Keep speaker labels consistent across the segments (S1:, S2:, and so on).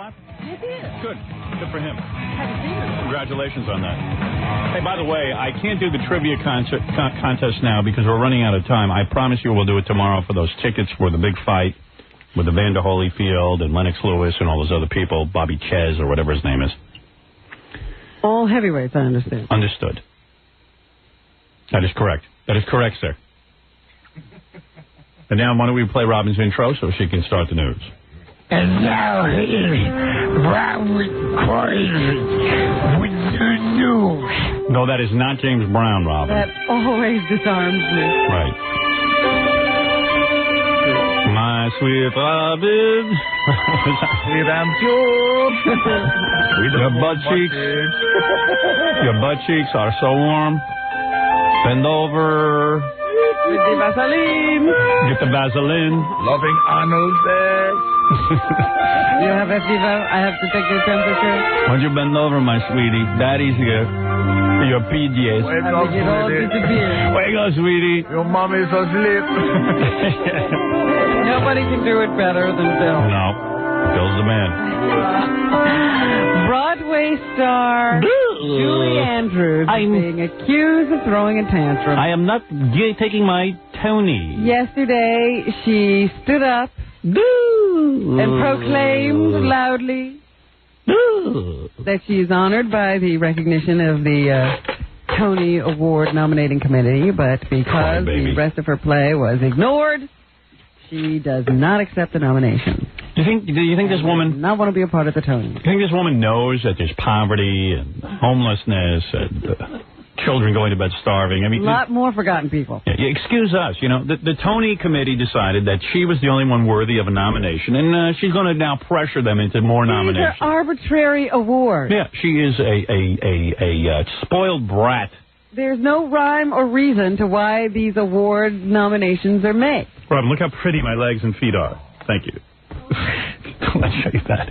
S1: spot?
S2: Yes, he is.
S1: Good. Good for him.
S2: Haven't seen her.
S1: Congratulations on that. Hey, by the way, I can't do the trivia contest now because we're running out of time. I promise you we'll do it tomorrow for those tickets for the big fight with Evander Holyfield and Lennox Lewis and all those other people, Bobby Ches or whatever his name is.
S2: All heavyweights, I understand.
S1: Understood. That is correct. That is correct, sir. And now, why don't we play Robin's intro so she can start the news?
S3: And now here's Robin Coiling with the news.
S1: No, that is not James Brown, Robin.
S2: That always disarms me.
S1: Right. My sweet Robin.
S3: Sweet and pure.
S1: Your butt cheeks are so warm. Bend over.
S2: With the Vaseline.
S1: Get the Vaseline.
S3: Loving Arnold sex.
S2: You have a fever. I have to take your temperature.
S1: Why don't you bend over, my sweetie? Daddy's here. Your PJs.
S3: Wake up, sweetie.
S1: Wake up, sweetie.
S3: Your mommy's asleep.
S2: Nobody can do it better than Bill.
S1: No. Bill's the man.
S2: Broadway star Julie Andrews is being accused of throwing a tantrum.
S1: I am not taking my Tony.
S2: Yesterday, she stood up and proclaimed loudly that she is honored by the recognition of the Tony Award nominating committee, but because the rest of her play was ignored, she does not accept the nomination.
S1: Do you think this woman
S2: not want to be a part of the Tony?
S1: Do you think this woman knows that there's poverty and homelessness and children going to bed starving? I mean,
S2: a lot more forgotten people.
S1: Yeah, excuse us. You know, the Tony committee decided that she was the only one worthy of a nomination, and she's going to now pressure them into more nominations.
S2: These are arbitrary awards.
S1: Yeah, she is a spoiled brat.
S2: There's no rhyme or reason to why these award nominations are made.
S1: Robin, look how pretty my legs and feet are. Thank you. Let's show you that.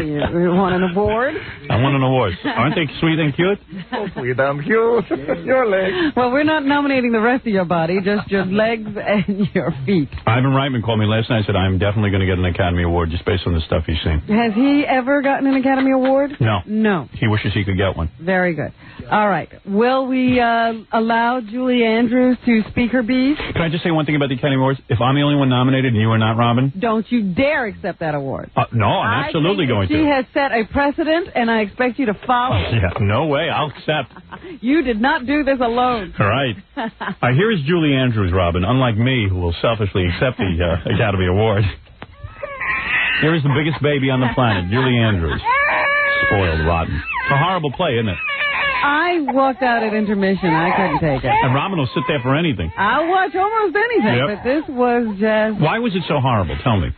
S2: You want an award?
S1: I want an award. Aren't they sweet and cute?
S3: Oh, sweet and cute. Your legs.
S2: Well, we're not nominating the rest of your body, just your legs and your feet.
S1: Ivan Reitman called me last night and said, I'm definitely going to get an Academy Award just based on the stuff he's seen.
S2: Has he ever gotten an Academy Award?
S1: No.
S2: No.
S1: He wishes he could get one.
S2: Very good. All right. Will we allow Julie Andrews to speak her piece?
S1: Can I just say one thing about the Academy Awards? If I'm the only one nominated and you are not, Robin?
S2: Don't you dare accept that award.
S1: No, I'm absolutely going to.
S2: She has set a precedent, and I expect you to follow it.
S1: Yeah, no way. I'll accept.
S2: You did not do this alone.
S1: All right. Here is Julie Andrews, Robin, unlike me, who will selfishly accept the Academy Award. Here is the biggest baby on the planet, Julie Andrews. Spoiled rotten. It's a horrible play, isn't it?
S2: I walked out at intermission. I couldn't take it.
S1: And Robin will sit there for anything.
S2: I'll watch almost anything,
S1: Yep.
S2: but this was just...
S1: Why was it so horrible? Tell me.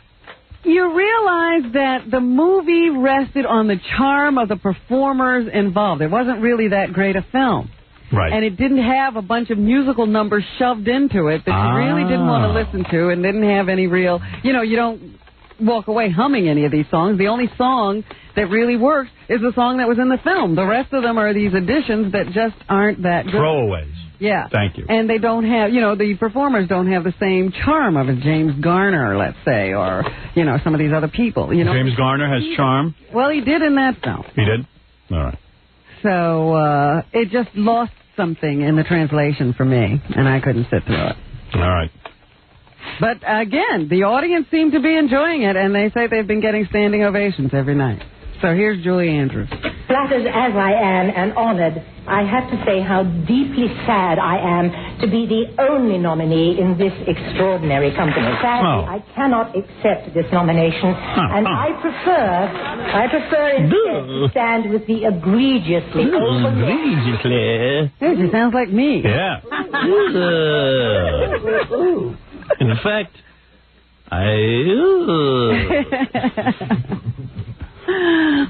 S2: You realize that the movie rested on the charm of the performers involved. It wasn't really that great a film.
S1: Right.
S2: And it didn't have a bunch of musical numbers shoved into it that you really didn't want to listen to and didn't have any real... You know, you don't walk away humming any of these songs. The only song that really works is the song that was in the film. The rest of them are these additions that just aren't that good.
S1: Throwaways.
S2: Yeah.
S1: Thank you.
S2: And they don't have, you know, the performers don't have the same charm of a James Garner, let's say, or, you know, some of these other people. You know,
S1: James Garner has charm?
S2: Well, he did in that film.
S1: He did? All right.
S2: So it just lost something in the translation for me, and I couldn't sit through it.
S1: All right.
S2: But, again, the audience seemed to be enjoying it, and they say they've been getting standing ovations every night. So here's Julie Andrews.
S4: Flattered as I am and honored, I have to say how deeply sad I am to be the only nominee in this extraordinary company. Sadly, I cannot accept this nomination, and I prefer instead to stand with the egregiously
S1: Egregiously?
S2: Hey, she sounds like me.
S1: Yeah. In fact,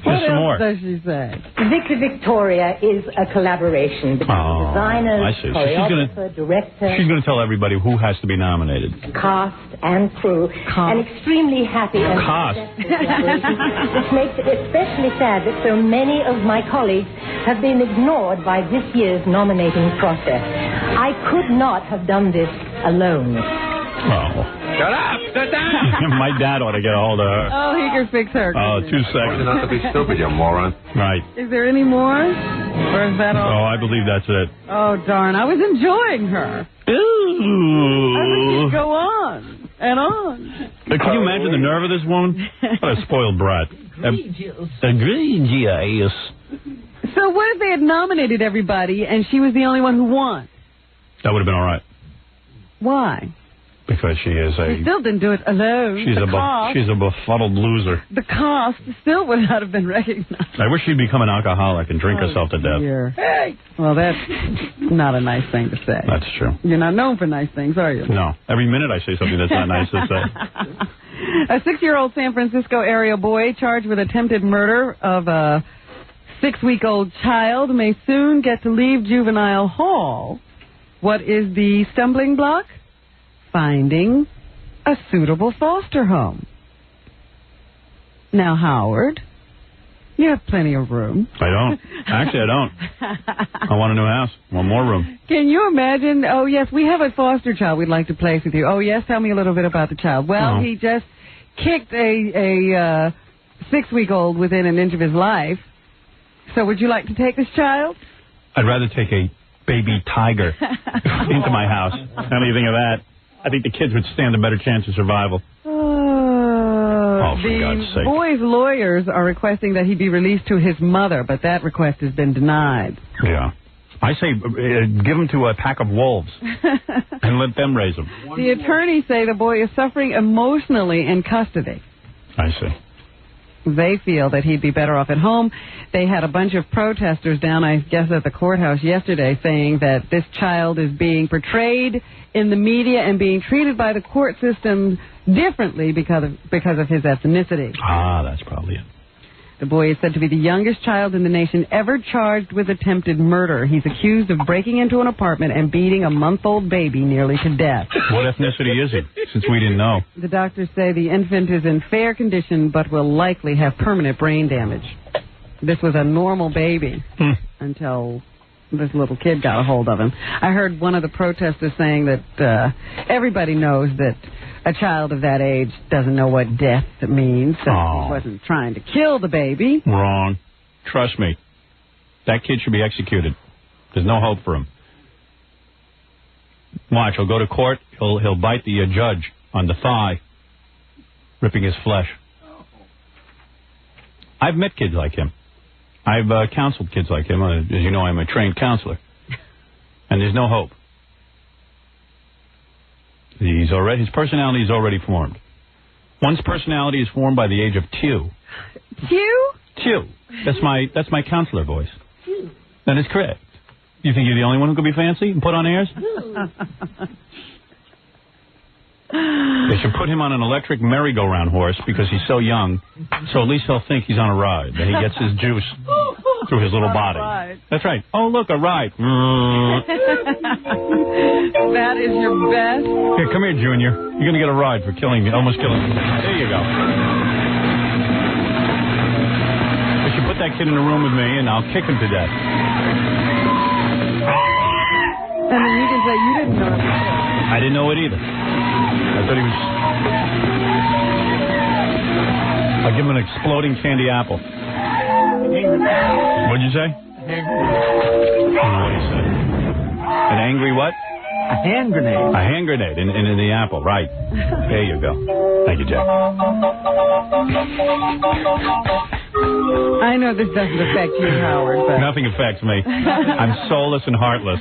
S2: What else does she say?
S4: Victor Victoria is a collaboration between designers, choreographer, director...
S1: She's going to tell everybody who has to be nominated.
S4: Cast and crew. An extremely happy and...
S1: Cast?
S4: This makes it especially sad that so many of my colleagues have been ignored by this year's nominating process. I could not have done this alone.
S1: Oh.
S3: Shut up! Sit down!
S1: My dad ought to get a hold of her.
S2: Oh, he can fix her.
S1: Oh, 2 seconds.
S3: Not to be stupid, you moron.
S1: Right.
S2: Is there any more? Or is that all?
S1: Oh, I believe that's it.
S2: Oh, darn. I was enjoying her.
S1: Ooh.
S2: I would just go on and on.
S1: But can you imagine the nerve of this woman? What a spoiled brat. Egregious.
S2: So what if they had nominated everybody and she was the only one who won?
S1: That would have been all right.
S2: Why?
S1: Because she is
S2: She still didn't do it alone.
S1: she's a befuddled loser.
S2: The cost still would not have been recognized.
S1: I wish she'd become an alcoholic and drink herself to death.
S2: Dear. Hey. Well, that's not a nice thing to say.
S1: That's true.
S2: You're not known for nice things, are you?
S1: No. Every minute I say something that's not nice to say.
S2: A 6-year-old San Francisco area boy charged with attempted murder of a 6-week-old child may soon get to leave juvenile hall. What is the stumbling block? Finding a suitable foster home. Now, Howard, you have plenty of room.
S1: I don't. Actually, I don't. I want a new house. I want more room.
S2: Can you imagine? Oh, yes, we have a foster child we'd like to place with you. Oh, yes, tell me a little bit about the child. Well, he just kicked a 6-week-old within an inch of his life. So would you like to take this child?
S1: I'd rather take a baby tiger into my house. How do you think of that? I think the kids would stand a better chance of survival. For God's sake.
S2: The boy's lawyers are requesting that he be released to his mother, but that request has been denied.
S1: Yeah. I say give him to a pack of wolves and let them raise him.
S2: The attorneys say the boy is suffering emotionally in custody.
S1: I see.
S2: They feel that he'd be better off at home. They had a bunch of protesters down, I guess, at the courthouse yesterday saying that this child is being portrayed in the media and being treated by the court system differently because of his ethnicity.
S1: Ah, that's probably it.
S2: The boy is said to be the youngest child in the nation ever charged with attempted murder. He's accused of breaking into an apartment and beating a month-old baby nearly to death.
S1: What ethnicity is he, since we didn't know?
S2: The doctors say the infant is in fair condition but will likely have permanent brain damage. This was a normal baby until this little kid got a hold of him. I heard one of the protesters saying that everybody knows that a child of that age doesn't know what death means, so he wasn't trying to kill the baby.
S1: Wrong. Trust me. That kid should be executed. There's no hope for him. Watch, he'll go to court, he'll bite the judge on the thigh, ripping his flesh. I've met kids like him. I've counseled kids like him. As you know, I'm a trained counselor. And there's no hope. His personality is already formed. One's personality is formed by the age of 2.
S2: 2?
S1: 2. That's my counselor voice. That is correct. You think you're the only one who could be fancy and put on airs? They should put him on an electric merry-go-round horse because he's so young, so at least he'll think he's on a ride. Then he gets his juice through his little body. That's right. Oh, look, a ride.
S2: That is your best.
S1: Here, come here, Junior. You're going to get a ride for killing me, almost killing me. There you go. We should put that kid in a room with me, and I'll kick him to death.
S2: And then you can say you didn't know it before.
S1: I didn't know it either. I thought he was... I'll give him an exploding candy apple. What'd you say? I don't know what he said. An angry what?
S3: A hand grenade.
S1: A hand grenade in the apple, right. There you go. Thank you, Jack.
S2: I know this doesn't affect you, Howard, but...
S1: Nothing affects me. I'm soulless and heartless.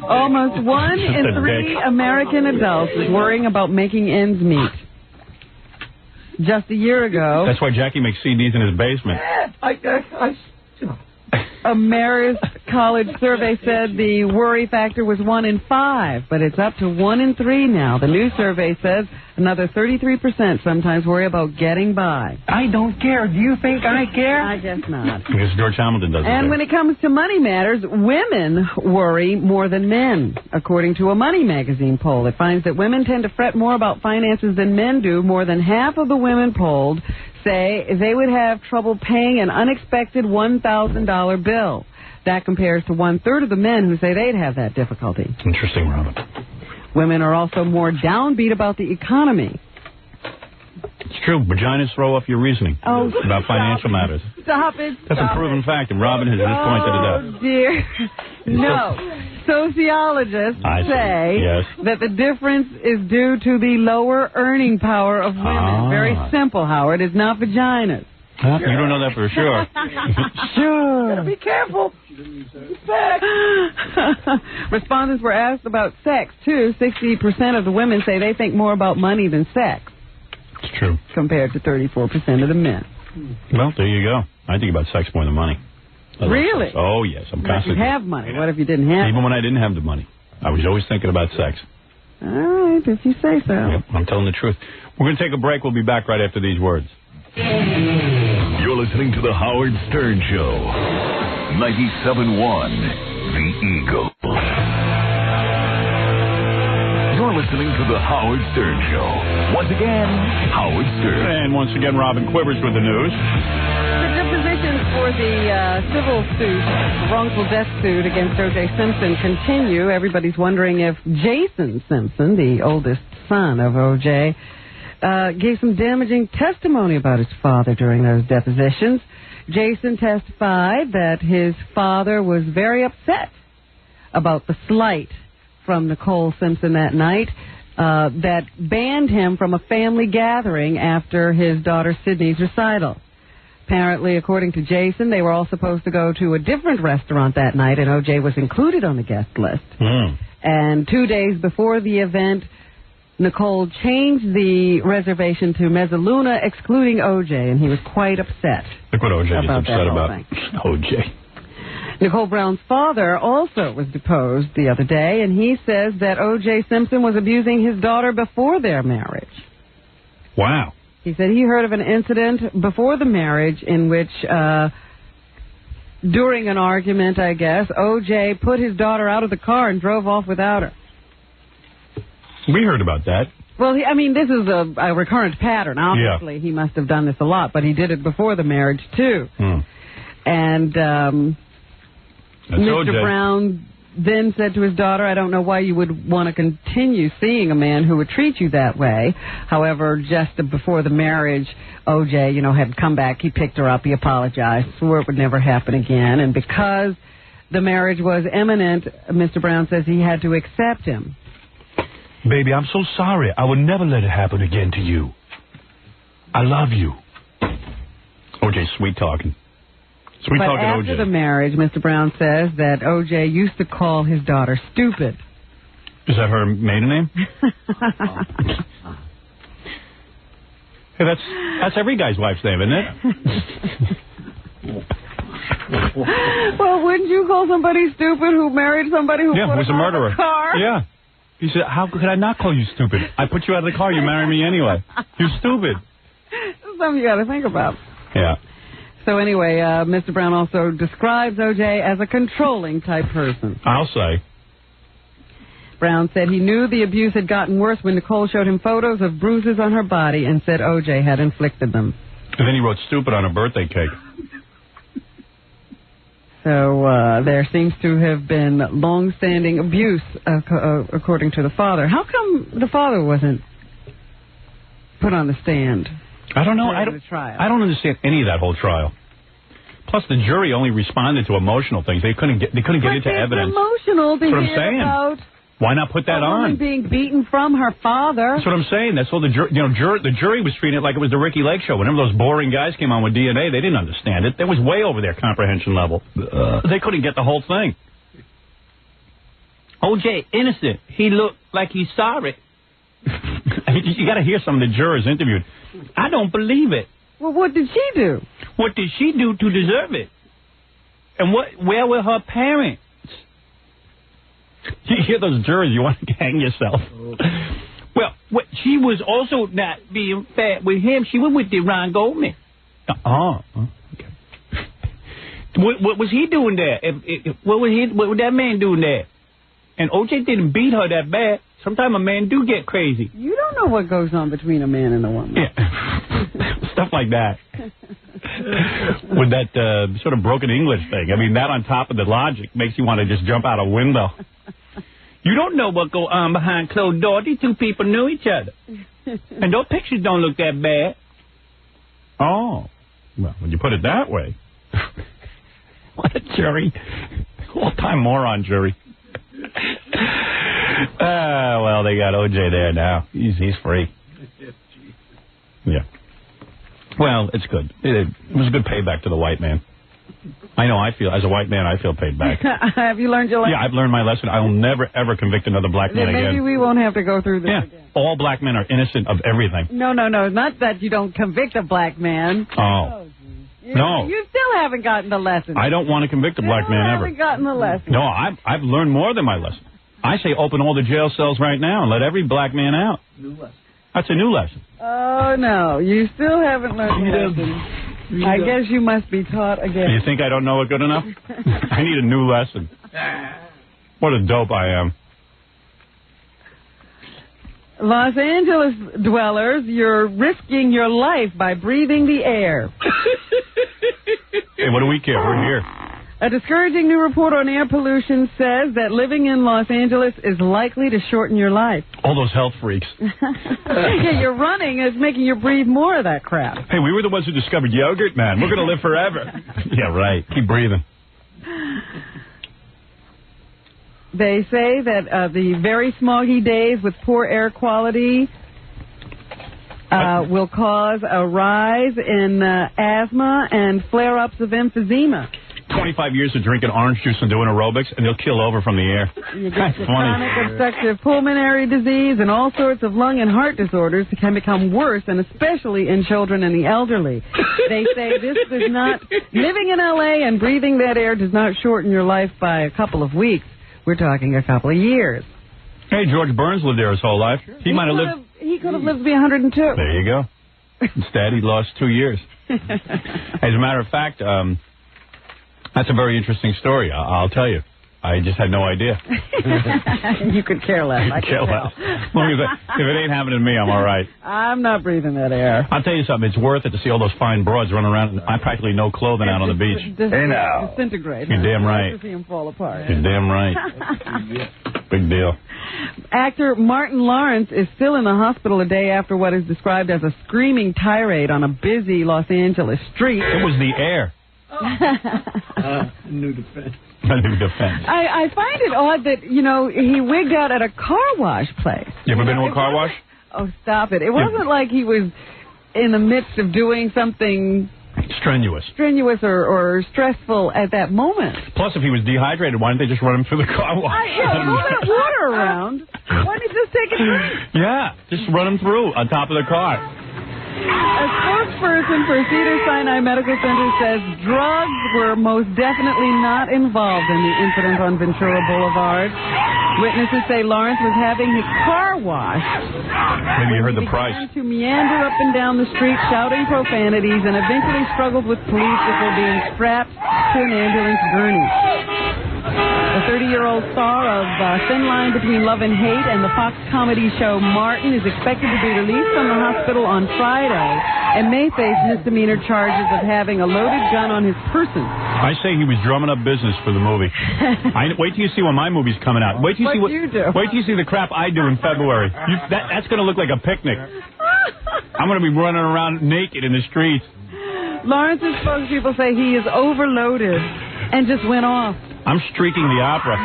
S2: Almost 1 in 3 American adults is worrying about making ends meet. Just a year ago...
S1: That's why Jackie makes CDs in his basement.
S2: A Marist College survey said the worry factor was 1 in 5, but it's up to 1 in 3 now. The new survey says another 33% sometimes worry about getting by.
S3: I don't care. Do you think I care?
S2: I guess not.
S1: Because George Hamilton doesn't
S2: And
S1: care.
S2: when it comes to money matters, women worry more than men. According to a Money magazine poll, it finds that women tend to fret more about finances than men do. More than half of the women polled say they would have trouble paying an unexpected $1,000 bill. That compares to 1/3 of the men who say they'd have that difficulty.
S1: Interesting, Robin.
S2: Women are also more downbeat about the economy.
S1: It's true. Vaginas throw off your reasoning about financial matters.
S2: Stop it.
S1: That's a proven fact, and Robin has just pointed it out.
S2: Oh, dear. No. Sociologists say that the difference is due to the lower earning power of women. Very simple, Howard. It's not vaginas.
S1: You don't know that for sure.
S2: Sure.
S3: Gotta be careful. Sex.
S2: Respondents were asked about sex, too. 60% of the women say they think more about money than sex.
S1: It's true.
S2: Compared to 34% of the men.
S1: Well, there you go. I think about sex more than money.
S2: Really?
S1: Oh, yes. I'm constantly.
S2: You have money. What if you didn't have
S1: Even when I didn't have the money, I was always thinking about sex.
S2: All right, if you say so.
S1: Yep, I'm telling the truth. We're going to take a break. We'll be back right after these words.
S5: You're listening to The Howard Stern Show. 97.1 The Eagle. You're listening to The Howard Stern Show. Once again, Howard Stern.
S1: And once again, Robin Quivers with the news.
S2: The depositions for the civil suit, wrongful death suit against O.J. Simpson continue. Everybody's wondering if Jason Simpson, the oldest son of O.J., gave some damaging testimony about his father during those depositions. Jason testified that his father was very upset about the slight from Nicole Simpson that night that banned him from a family gathering after his daughter Sydney's recital. Apparently, according to Jason, they were all supposed to go to a different restaurant that night, and O.J. was included on the guest list. And 2 days before the event, Nicole changed the reservation to Mezzaluna, excluding O.J., and he was quite upset.
S1: Look what O.J. is upset about. O.J.
S2: Nicole Brown's father also was deposed the other day, and he says that O.J. Simpson was abusing his daughter before their marriage.
S1: Wow.
S2: He said he heard of an incident before the marriage in which, during an argument, I guess, O.J. put his daughter out of the car and drove off without her.
S1: We heard about that.
S2: Well, this is a recurrent pattern. Obviously, he must have done this a lot, but he did it before the marriage, too. And Mr. Brown then said to his daughter, I don't know why you would want to continue seeing a man who would treat you that way. However, just before the marriage, O.J., had come back. He picked her up. He apologized, swore it would never happen again. And because the marriage was imminent, Mr. Brown says he had to accept him.
S6: Baby, I'm so sorry. I would never let it happen again to you. I love you.
S1: O.J.'s sweet talking. Sweet
S2: but
S1: talking
S2: after
S1: O.J.
S2: the marriage, Mr. Brown says that O.J. used to call his daughter stupid.
S1: Is that her maiden name? Hey, that's every guy's wife's name, isn't it?
S2: Well, wouldn't you call somebody stupid who married somebody who put
S1: was a
S2: him
S1: murderer?
S2: out of the car?
S1: Yeah. He said, how could I not call you stupid? I put you out of the car. You marry me anyway. You're stupid.
S2: That's something you got to think about.
S1: Yeah.
S2: So anyway, Mr. Brown also describes O.J. as a controlling type person.
S1: I'll say.
S2: Brown said he knew the abuse had gotten worse when Nicole showed him photos of bruises on her body and said O.J. had inflicted them.
S1: And then he wrote stupid on a birthday cake.
S2: So there seems to have been long-standing abuse, according to the father. How come the father wasn't put on the stand?
S1: I don't know. I don't understand any of that whole trial. Plus, the jury only responded to emotional things. They couldn't get into evidence.
S2: Emotional to
S1: That's what I'm
S2: hear
S1: saying.
S2: about.
S1: Why not put that on?
S2: Being beaten from her father.
S1: That's what I'm saying. That's all the jury was treating it like it was the Ricky Lake show. Whenever those boring guys came on with DNA, they didn't understand it. That was way over their comprehension level. They couldn't get the whole thing. O.J. innocent. He looked like he's sorry. I mean, you got to hear some of the jurors interviewed. I don't believe it.
S2: Well, what did she do?
S1: What did she do to deserve it? And where were her parents? You hear those jurors, you want to hang yourself. Well, she was also not being fair with him. She was with the Ron Goldman. Okay. What was he doing there? What was that man doing there? And O.J. didn't beat her that bad. Sometimes a man do get crazy.
S2: You don't know what goes on between a man and a woman.
S1: Yeah. Stuff like that. With that sort of broken English thing. I mean, that on top of the logic makes you want to just jump out a window. You don't know what go on behind closed doors. These two people knew each other. And those pictures don't look that bad. Oh. Well, when you put it that way. What a jury. All-time moron jury. Well, they got O.J. there now. He's free. Yeah. Well, it's good. It was a good payback to the white man. I know, as a white man, I feel paid back.
S2: Have you learned your lesson?
S1: Yeah, I've learned my lesson. I will never, ever convict another black man again.
S2: Maybe we won't have to go through this again.
S1: All black men are innocent of everything.
S2: No. Not that you don't convict a black man.
S1: Oh. No.
S2: You still haven't gotten the lesson.
S1: I don't want to convict a black man ever.
S2: You haven't gotten the lesson.
S1: No, I've learned more than my lesson. I say open all the jail cells right now and let every black man out.
S3: New lesson.
S1: That's a new lesson.
S2: Oh, no. You still haven't learned the lesson. I guess you must be taught again.
S1: You think I don't know it good enough? I need a new lesson. What a dope I am.
S2: Los Angeles dwellers, you're risking your life by breathing the air.
S1: Hey, what do we care? We're here.
S2: A discouraging new report on air pollution says that living in Los Angeles is likely to shorten your life.
S1: All those health freaks.
S2: Yeah, your running is making you breathe more of that crap.
S1: Hey, we were the ones who discovered yogurt, man. We're going to live forever. Yeah, right. Keep breathing.
S2: They say that the very smoggy days with poor air quality will cause a rise in asthma and flare-ups of emphysema.
S1: 25 years of drinking orange juice and doing aerobics, and they'll kill over from the air.
S2: You get chronic obstructive pulmonary disease and all sorts of lung and heart disorders that can become worse, and especially in children and the elderly. They say this does not, living in L.A. and breathing that air does not shorten your life by a couple of weeks. We're talking a couple of years.
S1: Hey, George Burns lived there his whole life. He might have lived.
S2: He could have lived to be 102.
S1: There you go. Instead, he lost 2 years. As a matter of fact, that's a very interesting story. I'll tell you. I just had no idea.
S2: You could care less. I
S1: care less. If it ain't happening to me, I'm all right.
S2: I'm not breathing that air.
S1: I'll tell you something. It's worth it to see all those fine broads running around. And I practically no clothing out on the beach.
S6: Hey, now.
S2: Disintegrate.
S1: You're damn right.
S2: To see him fall apart.
S1: You're damn right. Big deal.
S2: Actor Martin Lawrence is still in the hospital a day after what is described as a screaming tirade on a busy Los Angeles street.
S1: It was the air.
S3: New defense.
S1: A new defense.
S2: I find it odd that, he wigged out at a car wash place.
S1: You ever been to a car wash?
S2: Oh, stop it. It wasn't like he was in the midst of doing something
S1: strenuous
S2: or stressful at that moment.
S1: Plus, if he was dehydrated, why didn't they just run him through the car wash?
S2: All that water around. Why didn't he just take a drink?
S1: Yeah, just run him through on top of the car.
S2: A spokesperson for Cedars-Sinai Medical Center says drugs were most definitely not involved in the incident on Ventura Boulevard. Witnesses say Lawrence was having his car washed.
S1: Maybe you heard the price.
S2: He began to meander up and down the street shouting profanities and eventually struggled with police before being strapped to an ambulance gurney. The 30-year-old star of Thin Line Between Love and Hate and the Fox comedy show Martin is expected to be released from the hospital on Friday and may face misdemeanor charges of having a loaded gun on his person.
S1: I say he was drumming up business for the movie. Wait till you see when my movie's coming out. Wait till you see
S2: you do.
S1: Wait till you see the crap I do in February. That's going to look like a picnic. I'm going to be running around naked in the streets.
S2: Lawrence's spokespeople say he is overloaded and just went off.
S1: I'm streaking the opera.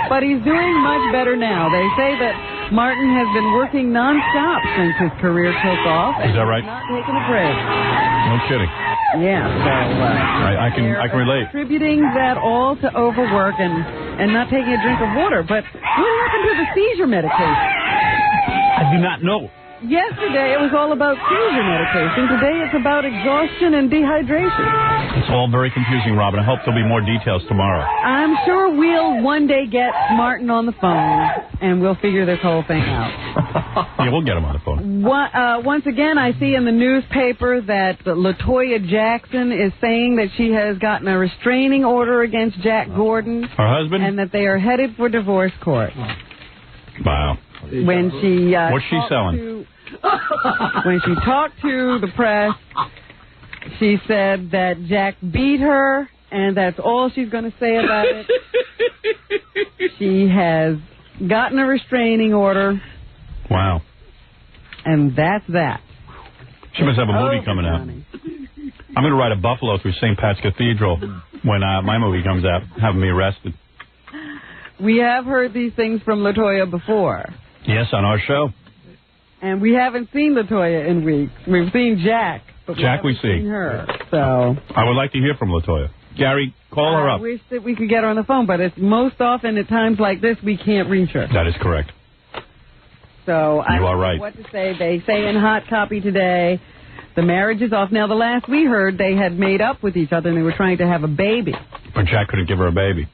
S2: But he's doing much better now. They say that Martin has been working nonstop since his career took off.
S1: Is that right?
S2: Not taking a break.
S1: No kidding.
S2: Yeah. So,
S1: I can relate.
S2: Attributing that all to overwork and not taking a drink of water. But what happened to the seizure medication?
S1: I do not know.
S2: Yesterday, it was all about seizure medication. Today, it's about exhaustion and dehydration.
S1: It's all very confusing, Robin. I hope there'll be more details tomorrow.
S2: I'm sure we'll one day get Martin on the phone, and we'll figure this whole thing out.
S1: Yeah, we'll get him on the phone.
S2: Once again, I see in the newspaper that Latoya Jackson is saying that she has gotten a restraining order against Jack Gordon.
S1: Her husband?
S2: And that they are headed for divorce court.
S1: Wow.
S2: When she
S1: what's she selling?
S2: When she talked to the press, she said that Jack beat her And that's all she's going to say about it. She has gotten a restraining order.
S1: Wow.
S2: And that's that.
S1: She must have a movie coming out. I'm going to ride a buffalo through St. Pat's Cathedral when my movie comes out, having me arrested.
S2: We have heard these things from Latoya before.
S1: Yes, on our show.
S2: And we haven't seen Latoya in weeks. We've seen Jack, but we haven't seen her. So
S1: I would like to hear from Latoya. Gary, call her up.
S2: I wish that we could get her on the phone, but it's most often at times like this we can't reach her.
S1: That is correct.
S2: So I
S1: You are
S2: don't
S1: right.
S2: know what to say. They say in hot copy today, the marriage is off. Now, the last we heard, they had made up with each other and they were trying to have a baby.
S1: But Jack couldn't give her a baby.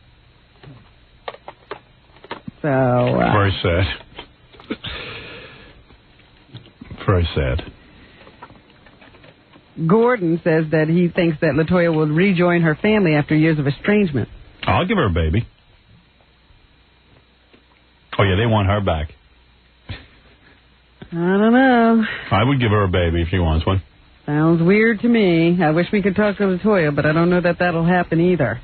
S2: So
S1: very sad. Very sad.
S2: Gordon says that he thinks that Latoya will rejoin her family after years of estrangement.
S1: I'll give her a baby. Oh, yeah, they want her back.
S2: I don't know.
S1: I would give her a baby if she wants one.
S2: Sounds weird to me. I wish we could talk to Latoya, but I don't know that that'll happen either.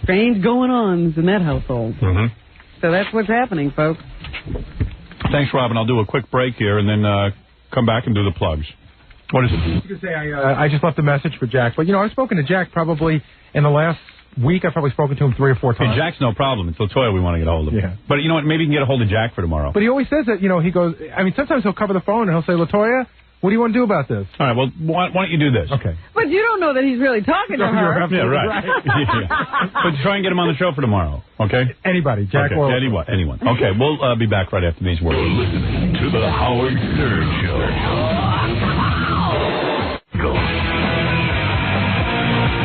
S2: Strange going-ons in that household.
S1: Mm-hmm.
S2: So that's what's happening, folks.
S1: Thanks, Robin. I'll do a quick break here and then come back and do the plugs. What is it?
S7: I was going to say, I just left a message for Jack. But, I've spoken to Jack probably in the last week. I've probably spoken to him 3 or 4 times.
S1: Hey, Jack's no problem. It's Latoya we want to get a hold of.
S7: Yeah.
S1: But you know what? Maybe you can get a hold of Jack for tomorrow.
S7: But he always says that, he goes, sometimes he'll cover the phone and he'll say, Latoya, what do you want to do about this?
S1: All right, well, why don't you do this?
S7: Okay.
S2: But you don't know that he's really talking to her.
S1: Yeah, right. But try and get him on the show for tomorrow, okay?
S7: Anybody, Jack or...
S1: Anyone. Okay, we'll be back right after these words.
S5: You're listening to The Howard Stern Show. Go.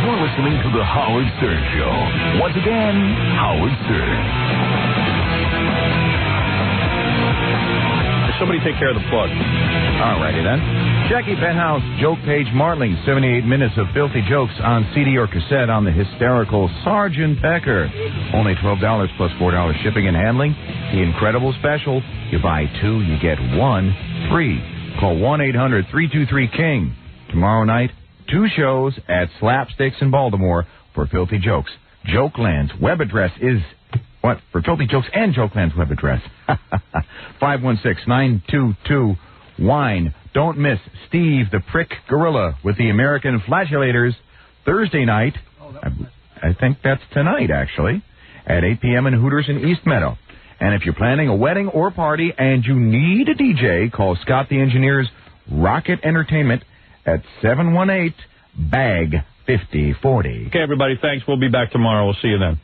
S5: You're listening to The Howard Stern Show. Once again, Howard Stern.
S1: Somebody take care of the plug.
S8: All righty then. Jackie Penthouse, Joke Page Martling, 78 minutes of filthy jokes on CD or cassette on the hysterical Sergeant Becker. Only $12 plus $4 shipping and handling. The incredible special, you buy 2, you get 1 free. Call 1-800-323-KING. Tomorrow night, 2 shows at Slapsticks in Baltimore for filthy jokes. Jokeland's web address is... What? For filthy jokes and Jokeland's web address. 516-922-WINE. Don't miss Steve the Prick Gorilla with the American Flatulators Thursday night. I think that's tonight, actually, at 8 p.m. in Hooters in East Meadow. And if you're planning a wedding or party and you need a DJ, call Scott the Engineer's Rocket Entertainment at 718-BAG-5040.
S1: Okay, everybody, thanks. We'll be back tomorrow. We'll see you then.